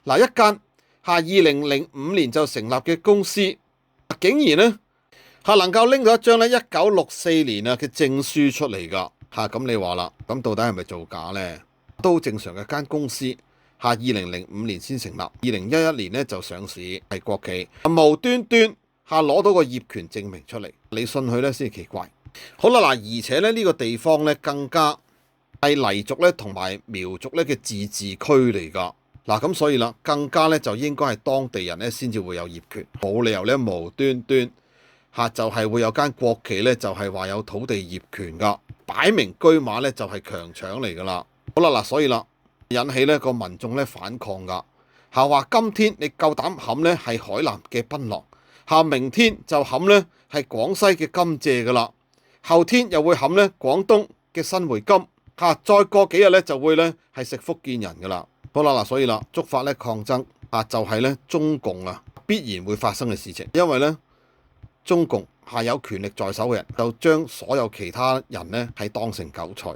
嗱，一間2005年就成立嘅公司，竟然呢能夠拎到一張咧1964年嘅證書出嚟㗎咁你話啦，咁到底係咪造假呢？都好正常嘅，間公司2005年先成立，2011年呢就上市係國企，無端端攞到個業權證明出嚟，你信佢呢先奇怪。好啦，而且呢個地方呢更加係黎族咧同埋苗族咧嘅自治區嚟㗎。咁所以啦，更加咧就應該係當地人咧先至會有業權，冇理由咧無端端就係會有間國企咧就係話有土地業權㗎，擺明車馬咧就係強搶嚟㗎啦。好啦，所以啦引起呢個民眾咧反抗㗎，話今天你夠膽冚咧係海南嘅檳榔，明天就冚咧係廣西嘅甘蔗㗎啦，後天又會冚咧廣東嘅新梅金，再過幾日咧就會咧係食福建人㗎啦。好啦，所以啦，觸發咧抗爭就係咧中共必然會發生嘅事情，因為咧中共有權力在手嘅人就將所有其他人咧係當成韭菜。